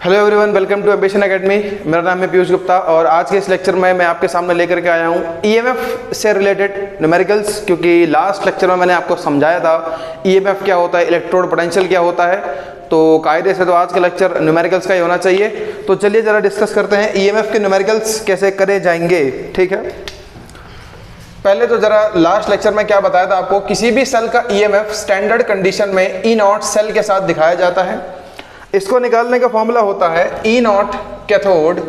Hello everyone, welcome to Ambition Academy. मेरा नाम है पीयूष गुप्ता और आज के इस लेक्चर में मैं आपके सामने लेकर के आया हूँ ईएमएफ से रिलेटेड न्यूमेरिकल्स। क्योंकि लास्ट लेक्चर में मैंने आपको समझाया था ईएमएफ क्या होता है, इलेक्ट्रोड पोटेंशियल क्या होता है, तो कायदे से तो आज का लेक्चर न्यूमेरिकल्स का ही होना चाहिए। तो चलिए ज़रा डिस्कस करते हैं ईएमएफ के न्यूमेरिकल्स कैसे करे जाएंगे। ठीक है, पहले तो जरा लास्ट लेक्चर में क्या बताया था आपको, किसी भी सेल का ईएमएफ स्टैंडर्ड कंडीशन में ई नॉट सेल के साथ दिखाया जाता है। इसको निकालने का फॉर्मूला होता है E nought cathode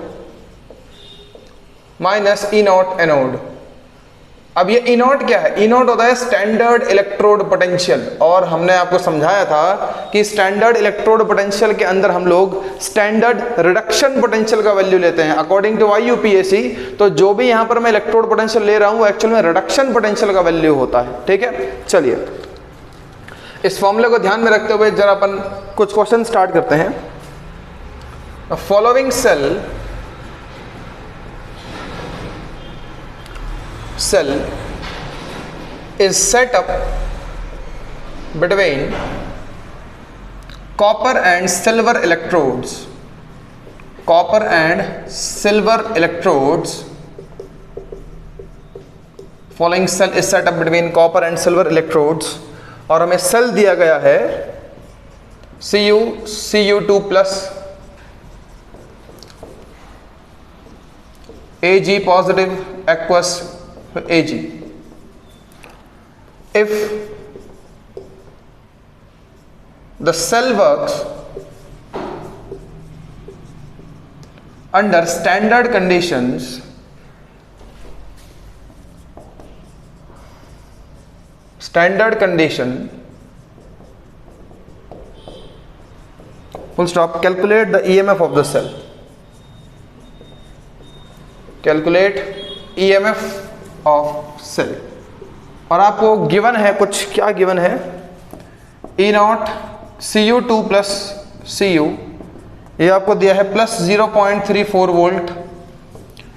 minus E nought anode. अब ये ई नॉट क्या है? ई नॉट होता है स्टैंडर्ड इलेक्ट्रोड पोटेंशियल, और हमने आपको समझाया था कि स्टैंडर्ड इलेक्ट्रोड पोटेंशियल के अंदर हम लोग स्टैंडर्ड रिडक्शन पोटेंशियल का वैल्यू लेते हैं अकॉर्डिंग टू IUPAC। तो जो भी यहां पर मैं इलेक्ट्रोड पोटेंशियल ले रहा हूं वो एक्चुअल में रिडक्शन पोटेंशियल का वैल्यू होता है। ठीक है, चलिए इस फॉर्मूले को ध्यान में रखते हुए जरा अपन कुछ क्वेश्चन स्टार्ट करते हैं। Following cell is set up between copper and silver electrodes. Copper and silver electrodes. Following cell is set up between copper and silver electrodes. और हमें सेल दिया गया है Cu2 plus Ag positive aqueous Ag। If the cell works under standard conditions, full stop, calculate the EMF of the cell. Calculate EMF of cell। और आपको given है कुछ, क्या गिवन है? E not Cu2 plus Cu, ये आपको दिया है plus 0.34 volt,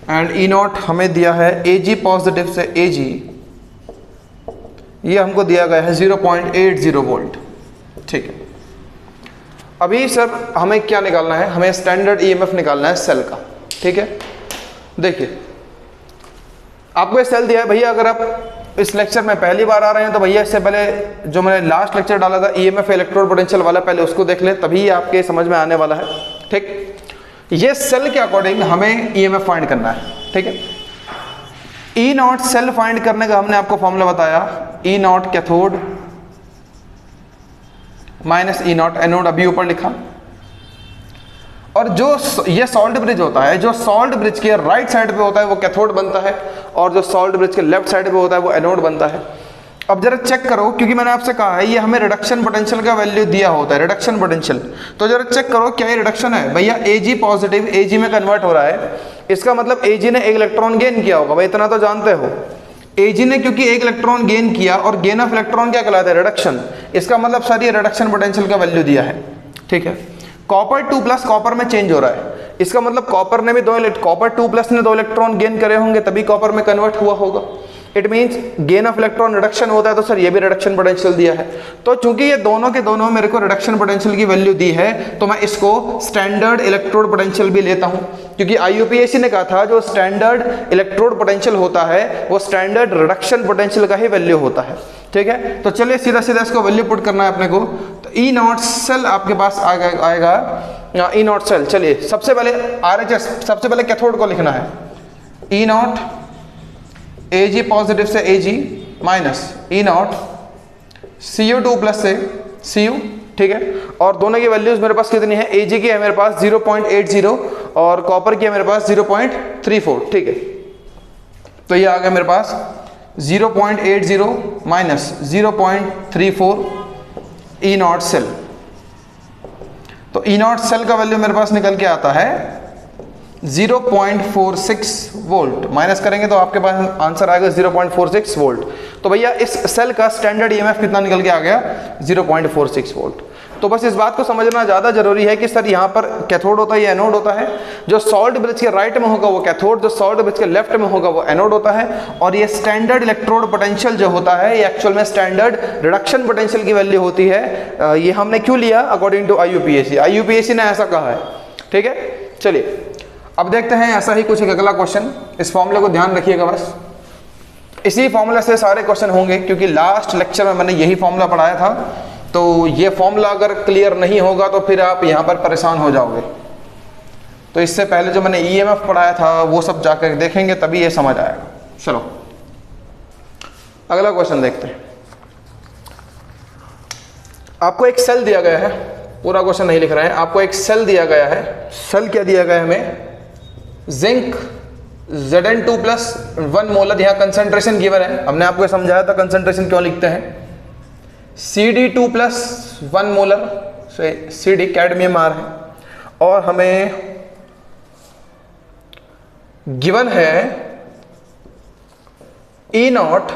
and E not हमें दिया है Ag पॉजिटिव से Ag, ये हमको दिया गया है 0.80 वोल्ट। ठीक है, अभी सर हमें क्या निकालना है? हमें स्टैंडर्ड ईएमएफ निकालना है सेल का। ठीक है, देखिए आपको ये सेल दिया है भैया। अगर आप इस लेक्चर में पहली बार आ रहे हैं तो भैया इससे पहले जो मैंने लास्ट लेक्चर डाला था ईएमएफ इलेक्ट्रोड पोटेंशियल वाला, पहले उसको देख ले, तभी आपके समझ में आने वाला है। ठीक, ये सेल के अकॉर्डिंग हमें ईएमएफ फाइंड करना है। ठीक है, ई नॉट सेल फाइंड करने का हमने आपको फॉर्मूला बताया, E nought cathode minus E nought anode, अभी ऊपर लिखा। और जो ये सॉल्ट ब्रिज होता है, जो सॉल्ट ब्रिज के राइट साइड पे होता है वो कैथोड बनता है, और जो सॉल्ट ब्रिज के लेफ्ट साइड पे होता है वो एनोड बनता है। अब जरा चेक करो, क्योंकि मैंने आपसे कहा है ये हमें रिडक्शन पोटेंशियल का वैल्यू दिया होता है, रिडक्शन पोटेंशियल। तो जरा चेक करो क्या ये रिडक्शन है? भैया Ag पॉजिटिव Ag में कन्वर्ट हो रहा है, इसका मतलब Ag ने एक इलेक्ट्रॉन गेन किया होगा भाई, इतना तो जानते हो। Ag ने क्योंकि एक इलेक्ट्रॉन गेन किया, और गेन ऑफ इलेक्ट्रॉन क्या कहलाता है? रिडक्शन। इसका मतलब सर ये रिडक्शन पोटेंशियल का वैल्यू दिया है। ठीक है, कॉपर 2 प्लस कॉपर में चेंज हो रहा है, इसका मतलब कॉपर ने भी कॉपर 2 प्लस ने 2 इलेक्ट्रॉन गेन करे होंगे, तभी कॉपर में कन्वर्ट हुआ होगा। It means gain of electron reduction होता है, तो सर ये भी रिडक्शन पोटेंशियल दिया है। तो चूंकि ये दोनों के दोनों मेरे को रिडक्शन पोटेंशियल की वैल्यू दी है, तो मैं इसको स्टैंडर्ड इलेक्ट्रोड पोटेंशियल भी लेता हूं, क्योंकि IUPAC ने कहा था जो स्टैंडर्ड इलेक्ट्रोड पोटेंशियल होता है वो स्टैंडर्ड रिडक्शन पोटेंशियल का ही वैल्यू होता है। ठीक है, तो चलिए सीधा सीधा इसको वैल्यू पुट करना है अपने को। तो ई नॉट सेल आपके पास आएगा ई नॉट सेल। चलिए सबसे पहले RHS, सबसे पहले कैथोड को लिखना है, ई नॉट Ag पॉजिटिव से Ag minus E not Cu2 plus से Cu। ठीक है, और दोनों की वैल्यूज मेरे पास कितनी है? Ag की है मेरे पास 0.80 और कॉपर की है मेरे पास 0.34। ठीक है, तो ये आ गया मेरे पास 0.80 माइनस 0.34 ई नॉट सेल। तो ई नॉट सेल का वैल्यू मेरे पास निकल के आता है 0.46 वोल्ट, माइनस करेंगे तो आपके पास आंसर आएगा 0.46 वोल्ट। तो भैया इस सेल का स्टैंडर्ड ईएमएफ कितना निकल के आ गया? 0.46 वोल्ट। तो बस इस बात को समझना ज़्यादा जरूरी है कि सर यहाँ पर कैथोड होता है या एनोड होता है। जो सॉल्ट ब्रिज के राइट में होगा वो कैथोड, जो सॉल्ट ब्रिज के लेफ्ट में होगा वो एनोड होता है। और ये स्टैंडर्ड इलेक्ट्रोड पोटेंशियल जो होता है ये एक्चुअल में स्टैंडर्ड रिडक्शन पोटेंशियल की वैल्यू होती है। ये हमने क्यों लिया? According to IUPAC। IUPAC ने ऐसा कहा है ठीक है, चलिए अब देखते हैं ऐसा ही कुछ एक अगला क्वेश्चन। इस फॉर्मूले को ध्यान रखिएगा, बस इसी फॉर्मूले से सारे क्वेश्चन होंगे, क्योंकि लास्ट लेक्चर में मैंने यही फॉर्मूला पढ़ाया था। तो ये फॉर्मूला अगर क्लियर नहीं होगा तो फिर आप यहाँ पर परेशान हो जाओगे। तो इससे पहले जो मैंने ईएमएफ पढ़ाया था वो सब जाकर देखेंगे, तभी ये समझ आएगा। चलो अगला क्वेश्चन देखते हैं। आपको एक सेल दिया गया है, पूरा क्वेश्चन नहीं लिख रहे हैं, आपको एक सेल दिया गया है। सेल क्या दिया गया है हमें? जिंक Zn2+1 मोलर, यहाँ कंसंट्रेशन गिवन है। हमने आपको समझाया था कंसंट्रेशन क्यों लिखते हैं। Cd2+1 molar Cd cadmium are है, और हमें गिवन है E0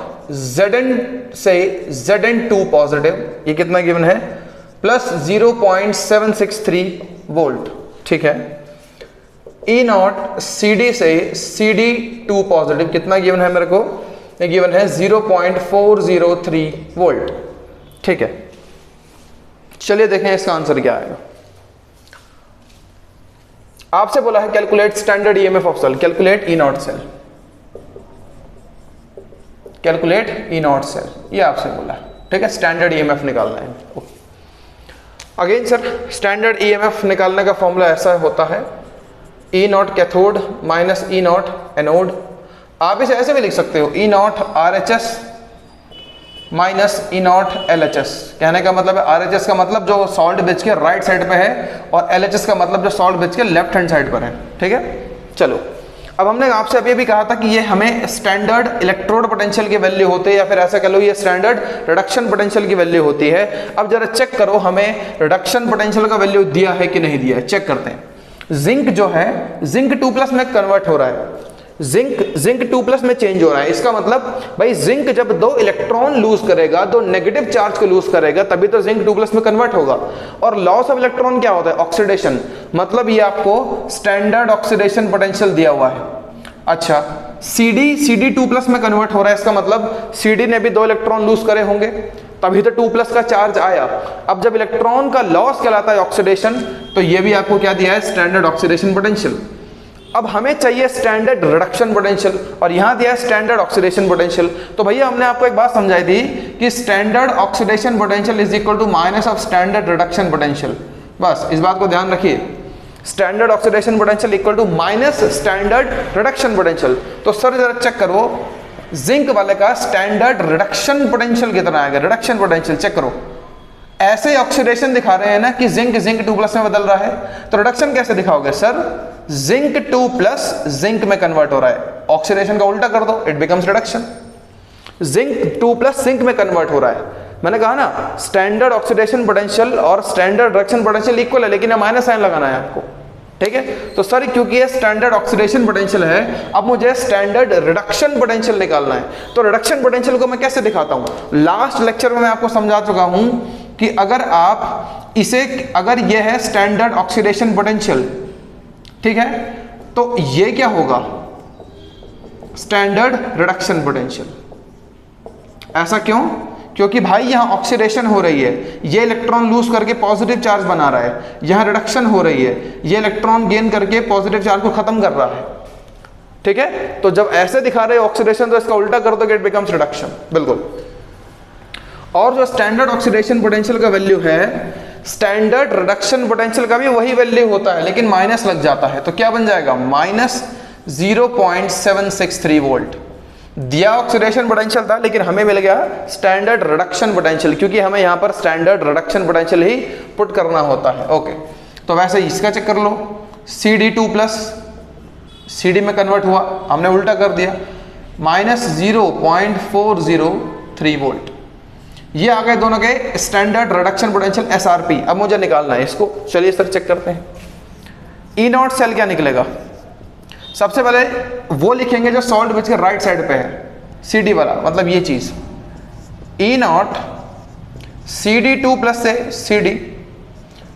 Zn से Zn2 पॉजिटिव, ये कितना गिवन है? प्लस 0.763 वोल्ट, ठीक है। E0 Cd से Cd2 पॉजिटिव कितना गिवन है मेरे को? ये गिवन है 0.403 वोल्ट, ठीक है। चलिए देखें इसका आंसर क्या आएगा। आपसे बोला है calculate standard EMF of cell, calculate E0 cell, calculate E0 cell, ये आपसे बोला है, ठीक है। स्टैंडर्ड ईएमएफ निकालना है। अगेन सर, स्टैंडर्ड ईएमएफ निकालने का फॉर्मूला ऐसा होता है, E0 cathode minus E0 anode. आप इसे ऐसे भी लिख सकते हो, E0 RHS minus E0 LHS। कहने का मतलब है RHS का मतलब जो सॉल्ट ब्रिज के राइट साइड पे है, और LHS का मतलब जो सॉल्ट ब्रिज के लेफ्ट हैंड साइड पर है, ठीक है। चलो अब हमने आपसे अभी भी कहा था कि ये हमें स्टैंडर्ड इलेक्ट्रोड पोटेंशियल की वैल्यू होती है, या फिर ऐसा कह लो ये स्टैंडर्ड रिडक्शन पोटेंशियल की वैल्यू होती है। अब जरा चेक करो हमें रिडक्शन पोटेंशियल का वैल्यू दिया है कि नहीं दिया है, चेक करते हैं। जिंक जो है जिंक 2+ में कन्वर्ट हो रहा है, जिंक 2+ में चेंज हो रहा है। इसका मतलब भाई जिंक जब 2 इलेक्ट्रॉन लूज करेगा, 2 नेगेटिव चार्ज को लूज करेगा, तभी तो जिंक 2+ में कन्वर्ट होगा। और लॉस ऑफ इलेक्ट्रॉन क्या होता है? ऑक्सीडेशन। मतलब ये आपको स्टैंडर्ड ऑक्सीडेशन पोटेंशियल दिया हुआ है। अच्छा, Cd 2+ में कन्वर्ट हो रहा है, इसका मतलब Cd ने भी 2 इलेक्ट्रॉन लूज करे होंगे, तभी तो 2+ का चार्ज आया। अब जब इलेक्ट्रॉन का लॉस कहलाता है ऑक्सीडेशन, तो ये भी आपको क्या दिया है? Standard oxidation potential. अब हमें चाहिए स्टैंडर्ड रिडक्शन पोटेंशियल, और यहां दिया है स्टैंडर्ड ऑक्सीडेशन पोटेंशियल। तो भैया हमने आपको एक बात समझाई थी कि standard oxidation potential is equal to minus of standard reduction potential. बस इस बात को ध्यान रखिए, standard oxidation potential equal to minus standard reduction potential. तो सर जरा चेक करो जिंक वाले का स्टैंडर्ड रिडक्शन पोटेंशियल कितना आएगा? रिडक्शन पोटेंशियल चेक करो। ऐसे ऑक्सीडेशन दिखा रहे हैं ना कि जिंक 2+ में बदल रहा है, तो रिडक्शन कैसे दिखाओगे? सर जिंक 2+ जिंक में कन्वर्ट हो रहा है, ऑक्सीडेशन का उल्टा कर दो, it becomes reduction. Zinc 2+ zinc में कन्वर्ट हो रहा है। मैंने कहा ना स्टैंडर्ड ऑक्सीडेशन पोटेंशियल और स्टैंडर्ड रिडक्शन पोटेंशियल इक्वल है, लेकिन माइनस साइन लगाना है आपको, ठीक है। तो सर क्योंकि ये स्टैंडर्ड ऑक्सीडेशन पोटेंशियल है, अब मुझे स्टैंडर्ड रिडक्शन पोटेंशियल निकालना है। तो रिडक्शन पोटेंशियल को मैं कैसे दिखाता हूं? लास्ट लेक्चर में मैं आपको समझा चुका हूं कि अगर आप इसे, अगर ये है स्टैंडर्ड ऑक्सीडेशन पोटेंशियल, ठीक है, तो ये क्या होगा? Standard reduction potential. ऐसा क्यों? क्योंकि भाई यहां ऑक्सीडेशन हो रही है, ये इलेक्ट्रॉन लूज करके पॉजिटिव चार्ज बना रहा है, यहां रिडक्शन हो रही है, ये इलेक्ट्रॉन गेन करके पॉजिटिव चार्ज को खत्म कर रहा है, ठीक है। तो जब ऐसे दिखा रहे ऑक्सीडेशन, तो इसका उल्टा कर दो, इट बिकम्स रिडक्शन, बिल्कुल। और जो स्टैंडर्ड ऑक्सीडेशन पोटेंशियल का वैल्यू है, स्टैंडर्ड रिडक्शन पोटेंशियल का भी वही वैल्यू होता है, लेकिन माइनस लग जाता है, तो क्या बन जाएगा? Minus 0.763 volt. दिया ऑक्सीडेशन पोटेंशियल था, लेकिन हमें मिल गया स्टैंडर्ड रिडक्शन पोटेंशियल, क्योंकि हमें यहां पर स्टैंडर्ड रिडक्शन पोटेंशियल ही पुट करना होता है। ओके, तो वैसे इसका चेक कर लो, Cd2+ Cd में कन्वर्ट हुआ, हमने उल्टा कर दिया, माइनस 0.403 वोल्ट। ये आ गए दोनों के स्टैंडर्ड रिडक्शन पोटेंशियल SRP। अब मुझे निकालना है इसको, चलिए सर चेक करते हैं। E0 सेल क्या निकलेगा? सबसे पहले वो लिखेंगे जो सॉल्ट ब्रिज के राइट साइड पे है, Cd वाला, मतलब ये चीज E0 Cd2+ से Cd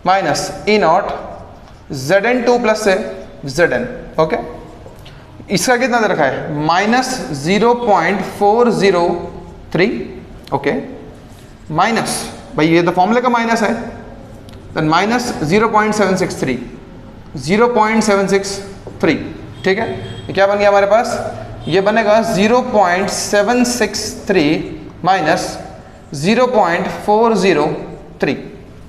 माइनस E0 Zn2+ से Zn। ओके, इसका कितना दे रखा है? माइनस 0.403। ओके, माइनस, भाई ये तो फॉर्मूले का माइनस है, देन माइनस 0.763, 0.763, ठीक है। ये क्या बन गया हमारे पास, ये बनेगा 0.763 माइनस 0.403,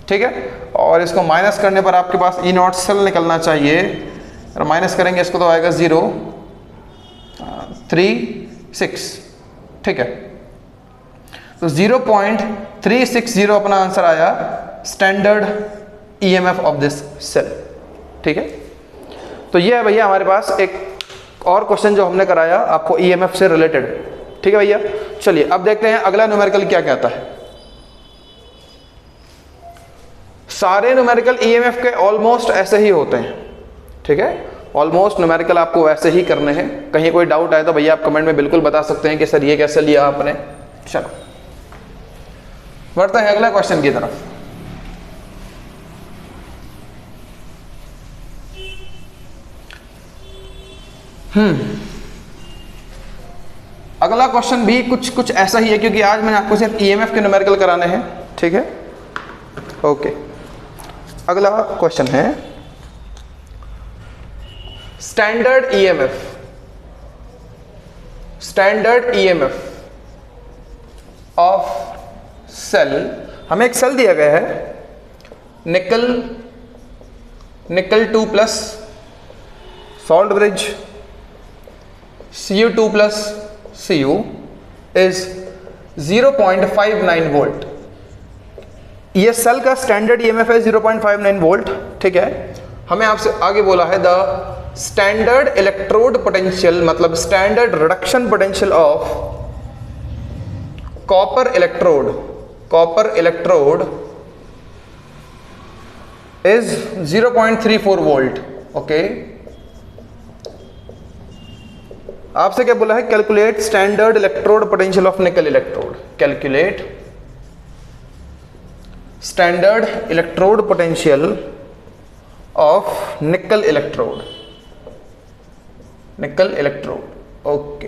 ठीक है। और इसको माइनस करने पर आपके पास ई नॉट सेल निकलना चाहिए, और माइनस करेंगे इसको तो आएगा 0.36, ठीक है। तो 0.360 अपना आंसर आया standard EMF of this cell, ठीक है। तो ये है भैया हमारे पास एक और क्वेश्चन जो हमने कराया आपको ईएमएफ से रिलेटेड, ठीक है भैया। चलिए अब देखते हैं अगला न्यूमेरिकल क्या कहता है। सारे न्यूमेरिकल ईएमएफ के ऑलमोस्ट ऐसे ही होते हैं, ठीक है। ऑलमोस्ट न्यूमेरिकल आपको वैसे ही करने हैं। कहीं कोई डाउट आए तो भैया आप कमेंट में बिल्कुल बता सकते हैं कि सर ये कैसे लिया आपने। चलो बढ़ते हैं अगला क्वेश्चन की तरफ। अगला क्वेश्चन भी कुछ ऐसा ही है, क्योंकि आज मैंने आपको सिर्फ ईएमएफ के न्यूमेरिकल कराने हैं, ठीक है। ओके, अगला क्वेश्चन है standard EMF. Standard EMF of cell, हमें एक सेल दिया गया है nickel 2 plus salt bridge Cu2 plus Cu is 0.59 volt. ये सेल का स्टैंडर्ड ईएमएफ है 0.59 वोल्ट, ठीक है। हमें आपसे आगे बोला है द स्टैंडर्ड इलेक्ट्रोड पोटेंशियल, मतलब standard reduction potential of copper electrode is 0.34 volt. Okay, आपसे क्या बोला है, calculate standard electrode potential of निकल electrode. Calculate standard electrode potential of निकल इलेक्ट्रोड। ओके,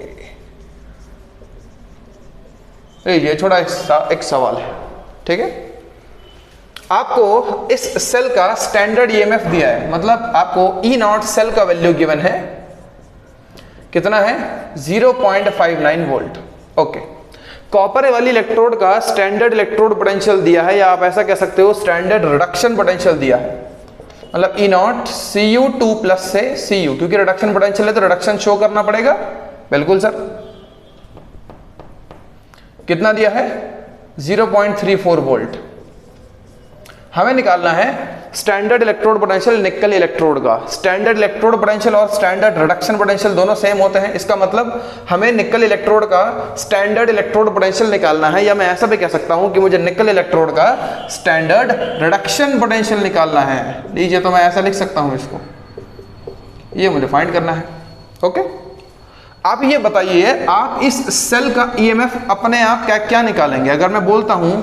ये छोटा एक सवाल है, ठीक है। आपको इस सेल का स्टैंडर्ड ईएमएफ दिया है, मतलब आपको ई नॉट सेल का वैल्यू गिवन है, कितना है 0.59 वोल्ट। ओके, कॉपर वाली इलेक्ट्रोड का स्टैंडर्ड इलेक्ट्रोड पोटेंशियल दिया है, या आप ऐसा कह सकते हो स्टैंडर्ड रिडक्शन पोटेंशियल दिया है, मतलब ई नॉट Cu2 प्लस से Cu, क्योंकि रिडक्शन पोटेंशियल है तो रिडक्शन शो करना पड़ेगा। बिल्कुल सर, कितना दिया है 0.34 वोल्ट। हमें निकालना है स्टैंडर्ड इलेक्ट्रोड पोटेंशियल निकल इलेक्ट्रोड का। स्टैंडर्ड इलेक्ट्रोड पोटेंशियल और स्टैंडर्ड रिडक्शन पोटेंशियल दोनों सेम होते हैं, इसका मतलब हमें निकल इलेक्ट्रोड का स्टैंडर्ड इलेक्ट्रोड पोटेंशियल निकालना है, या मैं ऐसा भी कह सकता हूं कि मुझे निकल इलेक्ट्रोड का स्टैंडर्ड रिडक्शन पोटेंशियल निकालना है। लीजिए, तो मैं ऐसा लिख सकता हूं इसको, ये मुझे फाइंड करना है। ओके, आप ये बताइए, आप इस सेल का ईएमएफ अपने आप क्या क्या निकालेंगे? अगर मैं बोलता हूं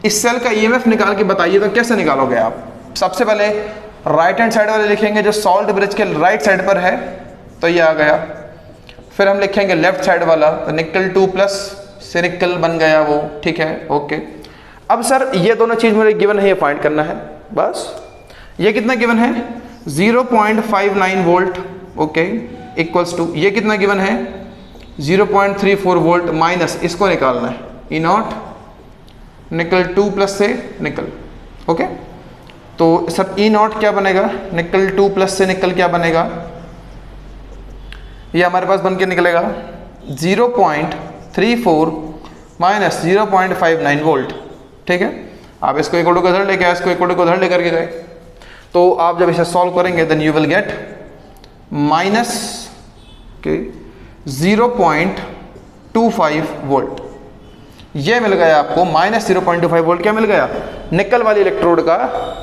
इस सेल का ईएमएफ निकाल के बताइए, तो कैसे निकालोगे आप? सबसे पहले राइट हैंड साइड वाले लिखेंगे जो सॉल्ट ब्रिज के राइट साइड पर है, तो ये आ गया। फिर हम लिखेंगे लेफ्ट साइड वाला, तो निकल 2 प्लस से निकल बन गया वो, ठीक है। ओके, अब सर ये दोनों चीज मुझे गिवन है, ये फाइंड करना है बस। ये कितना गिवन है 0.59 वोल्ट, ओके, इक्वल्स टू ये कितना गिवन है 0.34 वोल्ट, माइनस इसको निकालना है ई नॉट निकल 2 प्लस से निकल। ओके, तो सर ई नॉट क्या बनेगा, निकल 2 प्लस से निकल क्या बनेगा, ये हमारे पास बन के निकलेगा 0.34 माइनस 0.59 वोल्ट, ठीक है। आप इसको इक्वल टू को उधर लेके आए, इसको इक्वल टू को उधर लेकर के गए, तो आप जब इसे सॉल्व करेंगे then you will get minus 0.25 volt. ये मिल गया आपको माइनस 0.25 वोल्ट। क्या मिल गया? निकल वाली इलेक्ट्रोड का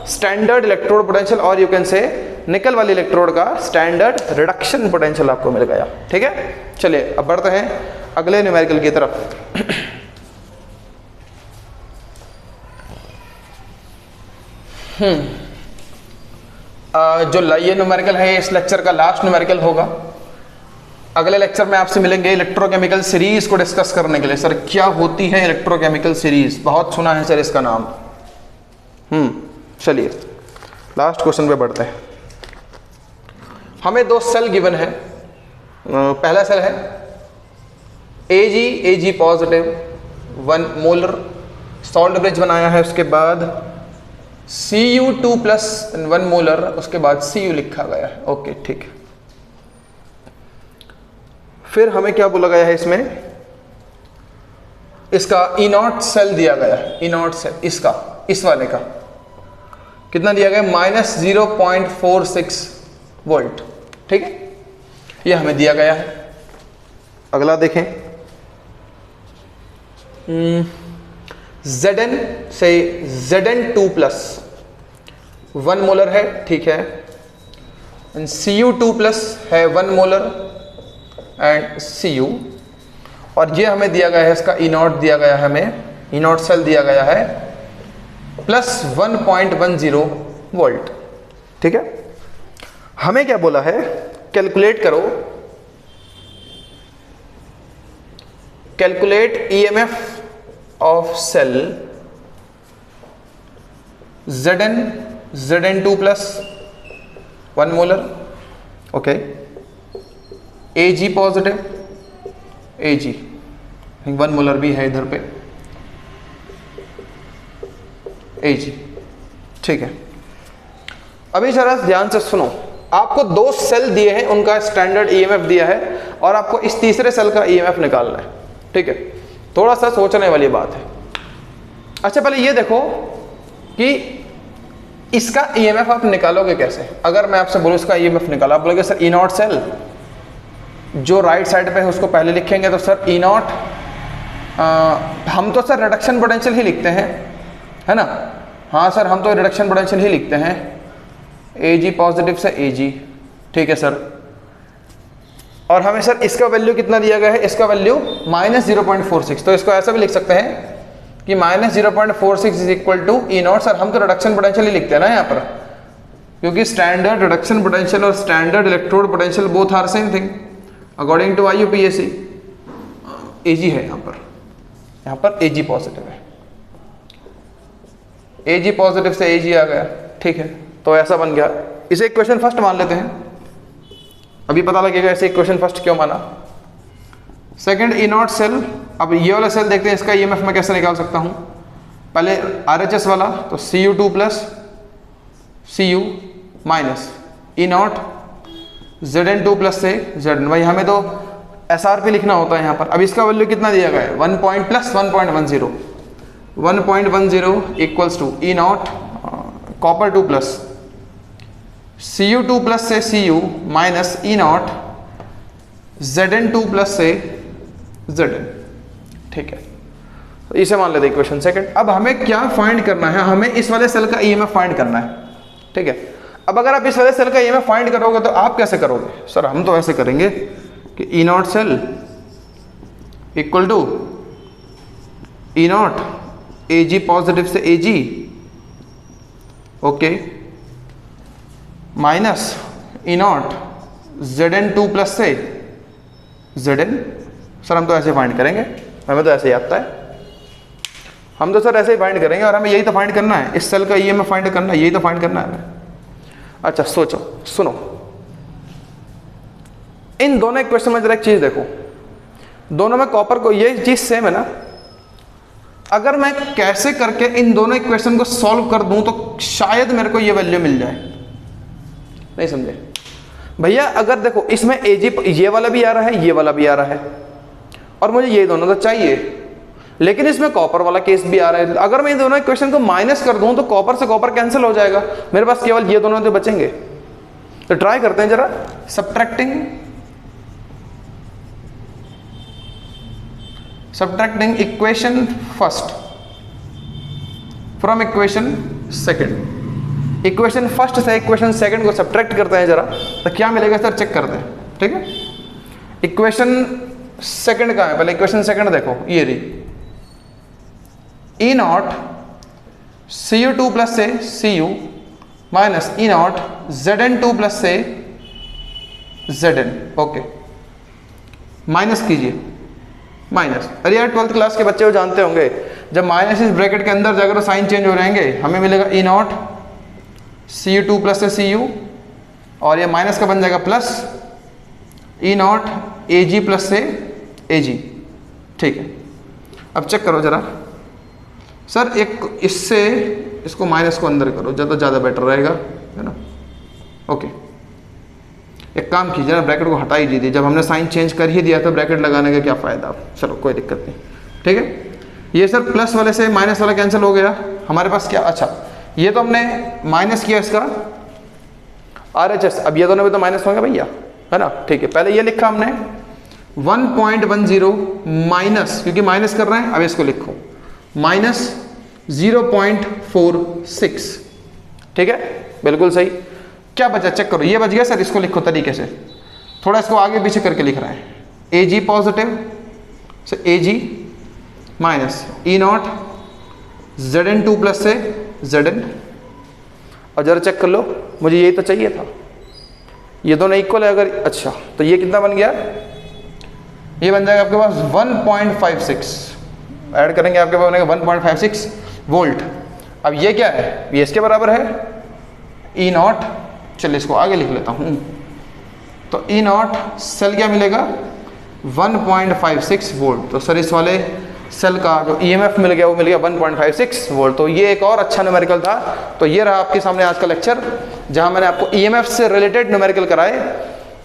स्टैंडर्ड इलेक्ट्रोड पोटेंशियल, और यू कैन से निकल वाली इलेक्ट्रोड का स्टैंडर्ड रिडक्शन पोटेंशियल आपको मिल गया, ठीक है। चलिए अब बढ़ते हैं अगले न्यूमेरिकल की तरफ। जो ये न्यूमेरिकल है इस लेक्चर का लास्ट न्यूमेरिकल होगा। अगले लेक्चर में आपसे मिलेंगे इलेक्ट्रोकेमिकल सीरीज को डिस्कस करने के लिए। सर क्या होती है इलेक्ट्रोकेमिकल सीरीज? बहुत सुना है सर इसका नाम। चलिए लास्ट क्वेश्चन पे बढ़ते हैं। हमें दो सेल गिवन है। पहला सेल है Ag positive 1 molar, salt bridge बनाया है, उसके बाद Cu2 प्लस 1 मोलर, उसके बाद Cu लिखा गया है। ओके ठीक है। फिर हमें क्या बोला गया है इसमें, इसका E0 सेल दिया गया है, E0 सेल इसका, इस वाले का कितना दिया गया, -0.46 वोल्ट। ठीक है, ये हमें दिया गया है। अगला देखें, Zn से Zn2 प्लस 1 मोलर है, ठीक है, एंड Cu2 प्लस है 1 मोलर एंड Cu, और ये हमें दिया गया है, इसका E0 दिया गया है, हमें E0 सेल दिया गया है प्लस 1.10 वोल्ट। ठीक है, हमें क्या बोला है, कैलकुलेट करो, calculate EMF of cell Zn2 plus 1 molar, okay, Ag positive, Ag 1 molar भी है इधर पे, Ag, ठीक है। अभी जरा ध्यान से सुनो, आपको दो सेल दिए हैं, उनका स्टैंडर्ड EMF दिया है और आपको इस तीसरे सेल का EMF निकालना है। ठीक है, थोड़ा सा सोचने वाली बात है। अच्छा, पहले ये देखो कि इसका EMF आप निकालोगे कैसे। अगर मैं आपसे बोलूँ इसका EMF निकालो, आप बोलोगे सर E0 सेल जो राइट साइड पे है उसको पहले लिखेंगे, तो सर E0 हम तो सर रिडक्शन पोटेंशियल ही लिखते हैं, है ना। हाँ सर, हम तो रिडक्शन पोटेंशियल ही लिखते हैं, Ag पॉजिटिव से Ag, ठीक है सर। और हमें सर इसका वैल्यू कितना दिया गया है, इसका वैल्यू -0.46, तो इसको ऐसा भी लिख सकते हैं कि -0.46 is equal to E0। Sir हम तो रिडक्शन पोटेंशियल ही लिखते हैं ना यहाँ पर, क्योंकि स्टैंडर्ड रिडक्शन पोटेंशियल और standard electrode potential both are same thing according to IUPAC। Ag है यहाँ पर Ag पॉजिटिव है, Ag पॉजिटिव से Ag आ गया, ठीक है, तो ऐसा बन गया। इसे इक्वेशन फर्स्ट मान लेते हैं, अभी पता लगेगा इसे इक्वेशन फर्स्ट क्यों माना। सेकंड E0 सेल, अब ये वाला सेल देखते हैं, इसका EMF मैं कैसे निकाल सकता हूँ। पहले RHS वाला, तो Cu2 plus Cu minus E0 Zn2 plus से Zn, भाई हमें तो SRP लिखना होता है यहाँ पर। अब इसका वैल्यू कितना दिया गया है, 1.10 equals to E0 copper 2 plus Cu2 plus से Cu minus E0 Zn2 plus से Zn, ठीक है। तो इसे मान लेते इक्वेशन सेकंड। अब हमें क्या फाइंड करना है, हमें इस वाले सेल का EMF फाइंड करना है, ठीक है। अब अगर आप इस वाले सेल का EMF फाइंड करोगे तो आप कैसे करोगे, सर हम तो ऐसे करेंगे कि E0 cell equal to E0 Ag positive से Ag, okay, minus E0 Zn2 plus से Zn। सर हम तो ऐसे फाइंड करेंगे, हमें तो ऐसे ही आता है, हम तो सर ऐसे ही फाइंड करेंगे, और हमें यही तो फाइंड करना है, इस सेल का EMF फाइंड करना है, यही तो फाइंड करना है हमें। अच्छा सोचो, सुनो, इन दोनों इक्वेशन में जरा एक चीज देखो, दोनों में कॉपर को, ये चीज सेम है ना। अगर मैं कैसे करके इन दोनों इक्वेशन को सॉल्व कर दूं तो शायद मेरे को ये वैल्यू मिल जाए, नहीं समझे भैया। अगर देखो इसमें Ag ये वाला भी आ रहा है, ये वाला भी आ रहा है, और मुझे ये दोनों तो चाहिए, लेकिन इसमें कॉपर वाला केस भी आ रहा है। अगर मैं इन दोनों इक्वेशन को माइनस कर दूं तो कॉपर से कॉपर कैंसिल हो जाएगा, मेरे पास केवल ये दोनों तो बचेंगे। तो ट्राई करते हैं जरा, subtracting equation first from equation second. Equation first से इक्वेशन सेकंड को सब्ट्रैक्ट करते हैं जरा, तो क्या मिलेगा सर चेक करते हैं, ठीक है। इक्वेशन सेकंड का है, पहले इक्वेशन सेकंड देखो, ये रही E0 Cu2 प्लस से Cu minus E0 Zn2 plus से Zn, ओके, माइनस कीजिए, माइनस। अरे यार 12th क्लास के बच्चे वो जानते होंगे, जब माइनस इस ब्रैकेट के अंदर जाकर साइन चेंज हो रहेंगे, हमें मिलेगा E0 Cu2 प्लस से Cu और ये माइनस का बन जाएगा plus E naught A G plus से ए जी। ठीक है, अब चेक करो जरा सर, एक इससे इसको माइनस को अंदर करो, ज़्यादा बेटर रहेगा, है ना। ओके, एक काम कीजिए ना, ब्रैकेट को हटा ही दीजिए, जब हमने साइन चेंज कर ही दिया तो ब्रैकेट लगाने का क्या फ़ायदा। चलो कोई दिक्कत नहीं, ठीक है। ये सर प्लस वाले से माइनस वाला कैंसिल हो गया, हमारे पास क्या, अच्छा ये तो हमने माइनस किया इसका RHS, अब ये दोनों में तो माइनस होंगे भैया, है ना। ठीक है, पहले ये लिखा हमने 1.10 माइनस, क्योंकि माइनस कर रहे हैं, अब इसको लिखो माइनस 0.46। ठीक है, बिल्कुल सही। क्या बचा चेक करो, ये बच गया सर, इसको लिखो तरीके से, थोड़ा इसको आगे पीछे करके लिख रहे हैं। AG पॉजिटिव से AG minus E not ZN2 plus से ZN। और जरा चेक कर लो, मुझे यही तो चाहिए था, ये दोनों इक्वल है अगर, अच्छा तो ये कितना बन गया, ये बन जाएगा आपके पास 1.56, ऐड करेंगे आपके पास बनेगा 1.56 वोल्ट। अब ये क्या है, ये इसके बराबर है ई नॉट, चलिए इसको आगे लिख लेता हूँ, तो ई नॉट सेल क्या मिलेगा 1.56 वोल्ट। तो सर इस वाले सेल का जो EMF मिल गया वो मिल गया 1.56 वोल्ट। तो ये एक और अच्छा न्यूमेरिकल था। तो ये रहा आपके सामने आज का लेक्चर, जहां मैंने आपको EMF से रिलेटेड न्यूमेरिकल कराए।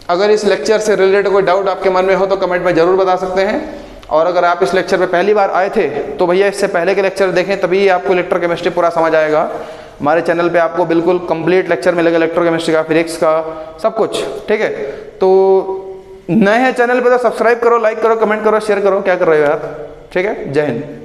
अगर इस लेक्चर से रिलेटेड कोई डाउट आपके मन में हो तो कमेंट में जरूर बता सकते हैं। और अगर आप इस लेक्चर पे पहली बार आए थे तो भैया इससे पहले के लेक्चर देखें, तभी आपको इलेक्ट्रोकेमिस्ट्री पूरा समझ आएगा। हमारे चैनल पे आपको बिल्कुल कंप्लीट लेक्चर मिलेगा, इलेक्ट्रोकेमिस्ट्री का, फिजिक्स का, सब कुछ। ठीक है, तो नए हैं चैनल पे तो सब्सक्राइब करो, लाइक करो, कमेंट करो, शेयर करो, क्या कर रहे हो यार। ठीक है, जय हिंद।